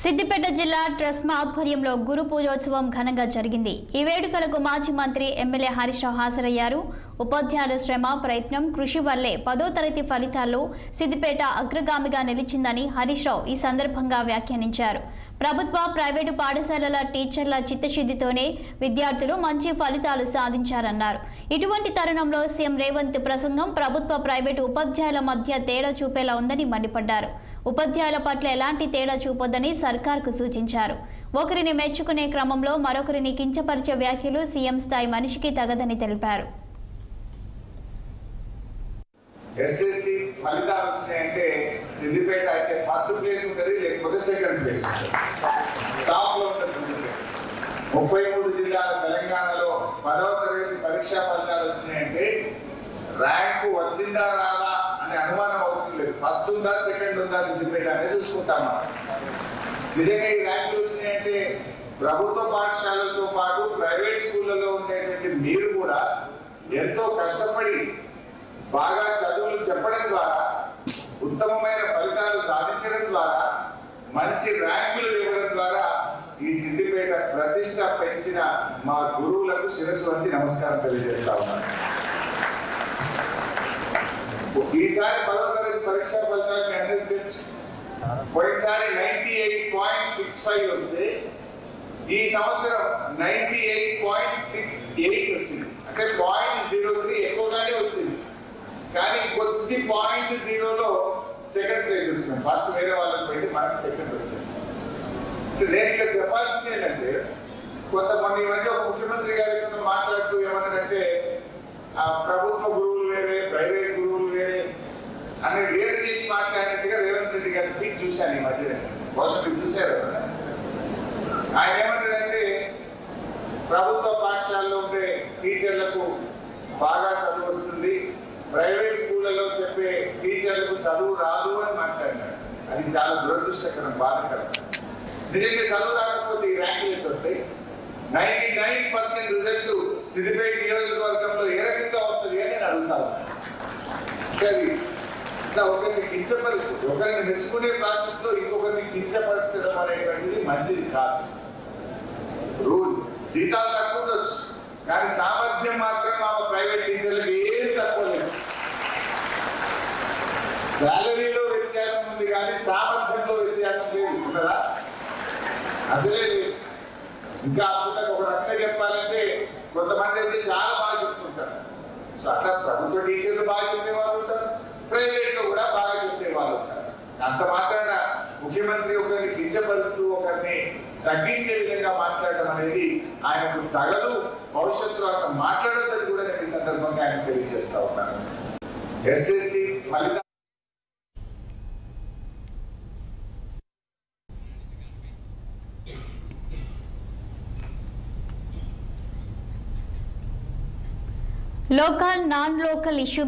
సిద్దిపేట జిల్లా ట్రస్మా ఆధ్వర్యంలో గురు పూజోత్సవం ఘనంగా జరిగింది। ఈ వేడుకలకు మాజీ మంత్రి ఎమ్మెల్యే హరీష్ రావు హాజరయ్యారు। ఉపాధ్యాయుల శ్రమ ప్రయత్నం కృషి వల్లే 10వ తరగతి ఫలితాల్లో సిద్దిపేట అగ్రగామిగా నిలిచిందని హరీష్ రావు ఈ సందర్భంగా వ్యాఖ్యానించారు। ప్రభుత్వ ప్రైవేటు పాఠశాలల టీచర్ల చిత్తశుద్ధితోనే విద్యార్థులు మంచి ఫలితాలు సాధించారన్నారు। ఇటువంటి తరుణంలో సీఎం రేవంత్ ప్రసంగం ప్రభుత్వ ప్రైవేటు ఉపాధ్యాయుల మధ్య తేడా చూపేలా ఉందని మండిపడ్డారు। ఉపాధ్యాయుల పట్ల ఎలాంటి తేడా చూపొద్దని సర్కార్కు సూచించారు। ఒకరిని మెచ్చుకునే క్రమంలో మరొకరిని కించపరిచే వ్యాఖ్యలు సీఎం స్థాయి మనిషికి తగదని తెలిపారు। ఎస్ఎస్సి ఫలితాలు వచ్చాయంటే సిద్దిపేట అయితే ఫస్ట్ ప్లేస్ ఉంటుంది, లేకపోతే సెకండ్ ప్లేస్ ఉంటుంది, టాప్ లో ఉంటుంది సిద్దిపేట। 33 జిల్లాల తెలంగాణలో 10వ తరగతి పరీక్షా ఫలితాలు వచ్చినాయంటే ర్యాంకు వచ్చిందా రాదా అనే అనుమానం అవసరం లేదు। ఫస్ట్ ఉందా సెకండ్ ఉందా సిద్దిపేట అనేది చూసుకుంటాం మనం। నిజంగా ఈ ర్యాంకులు వచ్చినాయంటే ప్రభుత్వ పాఠశాలలతో పాటు ప్రైవేట్ స్కూళ్ళలో ఉండేటువంటి మీరు కూడా ఎంతో కష్టపడి బాగా చదువులు చెప్పడం ద్వారా ఉత్తమమైన ఫలితాలు సాధించడం ద్వారా మంచి ర్యాంకులు ఇవ్వడం ద్వారా ఈ సిద్దిపేట ప్రతిష్ట పెంచిన మా గురువులకు శిరస్సు వంచి నమస్కారం తెలియజేస్తా ఉన్నాను। ఈసారి 10వ తరగతి పరీక్షా ఫలితాలు మీ అందరికీ తెలుసు। పోయినసారి 98.65 వస్తే ఈ సంవత్సరం 98.68 వచ్చింది, అంటే 0.03 ఎక్కువగానే వచ్చింది। కానీ కొద్ది 0.0లో సెకండ్ ప్లేస్ వచ్చింది, ఫస్ట్ వేరే వాళ్ళకి పోయింది, మనకి సెకండ్ వచ్చింది। నేను ఇక్కడ చెప్పాల్సింది ఏంటంటే కొంతమంది ఈ మధ్య ఒక ముఖ్యమంత్రి గారితో మాట్లాడుతూ ఏమన్నాడంటే ప్రభుత్వ గురువులు వేరే ప్రైవేట్ గురువులు వేరే అని వేరు చేసి మాట్లాడినట్టుగా రేవంత్ రెడ్డి గారి స్పీచ్ చూశాను ఈ మధ్య, బహుశా మీరు చూశారు కదా। ఆయన ఏమంటాడంటే ప్రభుత్వ పాఠశాలలో ఉండే టీచర్లకు బాగా చదువు వస్తుంది, ప్రైవేట్ స్కూళ్ళలో చెప్పే టీచర్లకు చదువు రాదు అని మాట్లాడినాడు। అది చాలా దురదృష్టకరం, బాధకరం। నిజంగా చదువు రాకపోతే ఈ ర్యాంకులు ఎట్లా వస్తాయి? 99% రిజల్ట్ సిద్దిపేట నియోజకవర్గంలో ఏ రకంగా వస్తుంది అని నేను అడుగుతాను। ఇట్లా ఒకరిని కించపరచు, ఒకరిని మెచ్చుకునే ప్రాసెస్ లో ఇంకొకరిని కించపరచడం అనేటువంటిది మంచిది కాదు। జీతాలు తక్కువ ఉండొచ్చు, కానీ సామర్థ్యం మాత్రం మా ప్రైవేట్ టీచర్లకు ఏం తక్కువ లేదు। శాలరీలో వ్యత్యాసం ఉంది కానీ సామర్థ్యంలో వ్యత్యాసం లేదు, ఉన్నదా? అసలే లేదు। ఇంకా అద్భుతంగా ఒక రకంగా చెప్పాలంటే కొంతమంది అయితే చాలా బాగా చెప్తుంటారు। సో అట్లా ప్రభుత్వ టీచర్లు బాగా చెప్పే వాళ్ళు ఉంటారు, ప్రైవేట్ లో కూడా బాగా చెప్పే వాళ్ళు ఉంటారు। అంత మాత్రాన ముఖ్యమంత్రి ఒకరిని కించపరుస్తూ ఒకరిని తగ్గించే విధంగా మాట్లాడటం అనేది ఆయనకు తగదు, భవిష్యత్తులో అట్లా మాట్లాడొద్దని కూడా నేను ఈ సందర్భంగా ఆయన తెలియజేస్తా ఉన్నాను। ఎస్ఎస్సి ఫలితాలు లోకల్ నాన్ లోకల్ ఇష్యూ